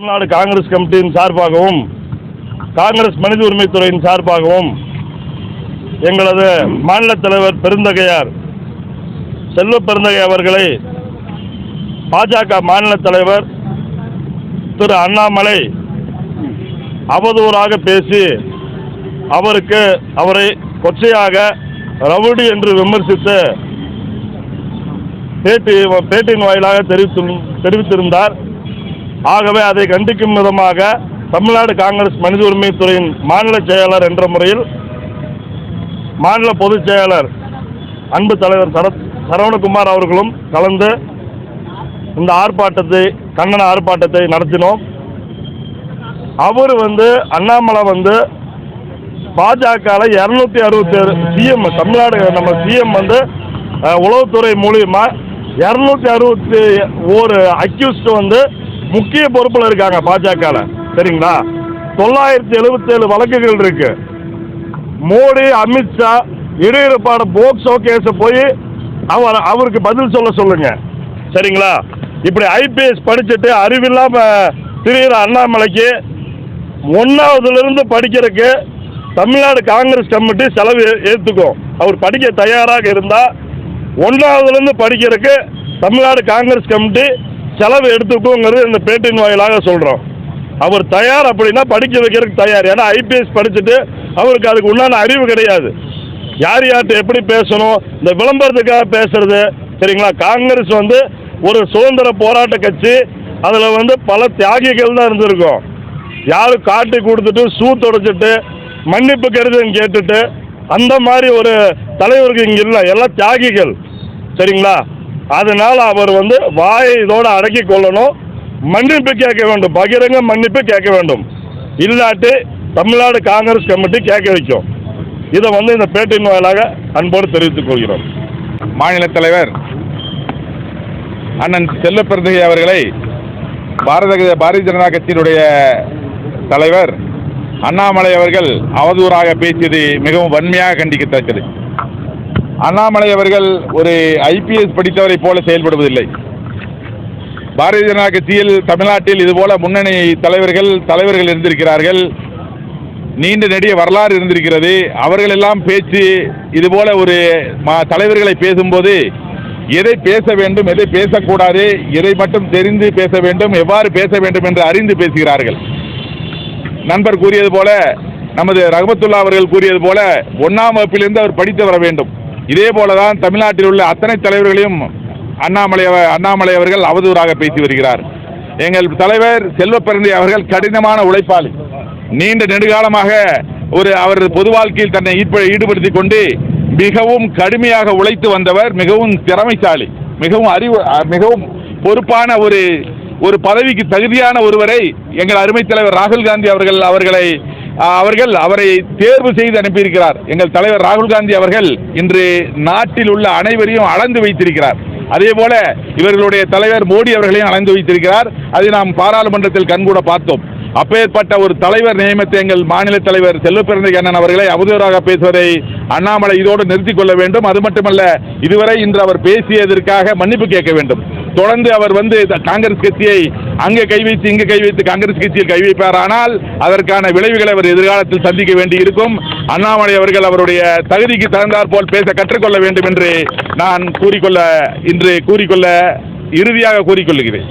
தமிழ்நாடு காங்கிரஸ் கமிட்டியின் சார்பாகவும் காங்கிரஸ் மனித உரிமைத்துறையின் சார்பாகவும் எங்களது மாநில தலைவர் பெருந்தகையார் செல்வ பெருந்தகை அவர்களை பாஜக மாநில தலைவர் திரு அண்ணாமலை அவதூறாக பேசி அவரை கொச்சையாக ரவுடி என்று விமர்சித்து பேட்டியின் வாயிலாக தெரிவித்திருந்தார். ஆகவே அதை கண்டிக்கும் விதமாக தமிழ்நாடு காங்கிரஸ் மனித உரிமைத்துறையின் மாநில செயலாளர் என்ற முறையில் மாநில பொதுச் செயலாளர் அன்பு தலைவர் சரவணகுமார் அவர்களும் கலந்து இந்த கண்டன ஆர்ப்பாட்டத்தை நடத்தினோம். அவர் அண்ணாமலை பாஜக 267 சிஎம் தமிழ்நாடு நம்ம சிஎம் உளவுத்துறை மூலியமா 261 அக்யூஸ்ட் முக்கிய பொறுப்பில் இருக்காங்க பாஜக. சரிங்களா? 977 வழக்குகள் இருக்கு. மோடி அமித்ஷா இடையீடுபாடு போக்சோ கேஸ் போய் அவருக்கு பதில் சொல்லுங்க. சரிங்களா? இப்படி ஐபிஎஸ் படிச்சுட்டு அறிவில்லாம திரிகிற அண்ணாமலைக்கு 1வதுலேருந்து படிக்கிறதுக்கு தமிழ்நாடு காங்கிரஸ் கமிட்டி செலவு ஏற்றுக்கும். அவர் படிக்க தயாராக இருந்தால் 1வதுலேருந்து படிக்கிறதுக்கு தமிழ்நாடு காங்கிரஸ் கமிட்டி செலவு எடுத்துக்கோங்கிறது இந்த பேட்டின் வாயிலாக சொல்கிறோம். அவர் தயார் அப்படின்னா படிக்க வைக்கிறதுக்கு தயார். ஏன்னா ஐபிஎஸ் படிச்சுட்டு அவருக்கு அதுக்கு உண்டான அறிவு கிடையாது. யார்கிட்ட எப்படி பேசணும், இந்த விளம்பரத்துக்காக பேசுறது. சரிங்களா? காங்கிரஸ் ஒரு சுதந்திர போராட்ட கட்சி. அதில் பல தியாகிகள் தான் இருந்திருக்கும். யாரும் காட்டி கொடுத்துட்டு சூ தொடச்சிட்டு மன்னிப்பு கருதுன்னு கேட்டுட்டு அந்த மாதிரி ஒரு தலைவருக்கு இங்கே இல்லை. எல்லாம் தியாகிகள். சரிங்களா? அதனால அவர் வாயை இதோடு அடக்கி கொள்ளணும். மன்னிப்பு கேட்க வேண்டும். பகிரங்க மன்னிப்பு கேட்க வேண்டும். இல்லாட்டி தமிழ்நாடு காங்கிரஸ் கமிட்டி கேட்க வைக்கும். இதை இந்த பேட்டியின் வாயிலாக அன்போடு தெரிவித்துக் கொள்கிறோம். மாநில தலைவர் அண்ணன் செல்வ பெருந்தகை அவர்களை பாரதிய ஜனதா கட்சியினுடைய தலைவர் அண்ணாமலை அவர்கள் அவதூறாக பேசியது மிகவும் வன்மையாக கண்டிக்கத்தக்கது. அண்ணாமலை அவர்கள் ஒரு ஐபிஎஸ் படித்தவரை போல செயல்படுவதில்லை. பாரதிய ஜனதா கட்சியில் தமிழ்நாட்டில் இதுபோல முன்னணி தலைவர்கள் இருந்திருக்கிறார்கள். நீண்ட நெடிய வரலாறு இருந்திருக்கிறது. அவர்கள் எல்லாம் பேச்சு இதுபோல ஒரு தலைவர்களை பேசும்போது எதை பேச வேண்டும், எதை பேசக்கூடாது, எதை மட்டும் தெரிந்து பேச வேண்டும், எவ்வாறு பேச வேண்டும் என்று அறிந்து பேசுகிறார்கள். நண்பர் கூறியது போல, நமது ரஹமத்துல்லா அவர்கள் கூறியது போல 1ஆம் வகுப்பிலிருந்து அவர் படித்து வர வேண்டும். இதே போலதான் தமிழ்நாட்டில் உள்ள அத்தனை தலைவர்களையும் அண்ணாமலை அவர்கள் அவதூறாக பேசி வருகிறார். எங்கள் தலைவர் செல்வ பெருந்தகை அவர்கள் கடினமான உழைப்பாளி. நீண்ட நெடுகாலமாக அவர் பொது வாழ்க்கையில் தன்னை ஈடுபடுத்திக் கொண்டு மிகவும் கடுமையாக உழைத்து வந்தவர். மிகவும் திறமைசாலி, மிகவும் பொறுப்பான ஒரு பதவிக்கு தகுதியான ஒருவரை எங்கள் அருமை தலைவர் ராகுல் காந்தி அவரை தேர்வு செய்து அனுப்பியிருக்கிறார். எங்கள் தலைவர் ராகுல் காந்தி அவர்கள் இன்று நாட்டில் உள்ள அனைவரையும் அளந்து வைத்திருக்கிறார். அதே போல இவர்களுடைய தலைவர் மோடி அவர்களையும் அளந்து வைத்திருக்கிறார். அதை நாம் பாராளுமன்றத்தில் கண்கூட பார்த்தோம். அப்பேற்பட்ட ஒரு தலைவர் நியமனத்தை எங்கள் மாநில தலைவர் செல்வ பெருந்தகை அண்ணன் அவர்களை அவதூறாக பேசுவதை அண்ணாமலை இதோடு நிறுத்திக் கொள்ள வேண்டும். அது மட்டுமல்ல, இதுவரை இன்று அவர் பேசியதற்காக மன்னிப்பு கேட்க வேண்டும். தொடர்ந்து அவர் காங்கிரஸ் கட்சியை அங்கே கை வைத்து இங்கு கை வைத்து காங்கிரஸ் கட்சியில் கை வைப்பார். ஆனால் அதற்கான விளைவுகளை அவர் எதிர்காலத்தில் சந்திக்க வேண்டி இருக்கும். அண்ணாமலை அவர்கள் அவருடைய தகுதிக்கு தகுந்தாற் போல் பேச கற்றுக்கொள்ள வேண்டும் என்று நான் இறுதியாக கூறிக்கொள்கிறேன்.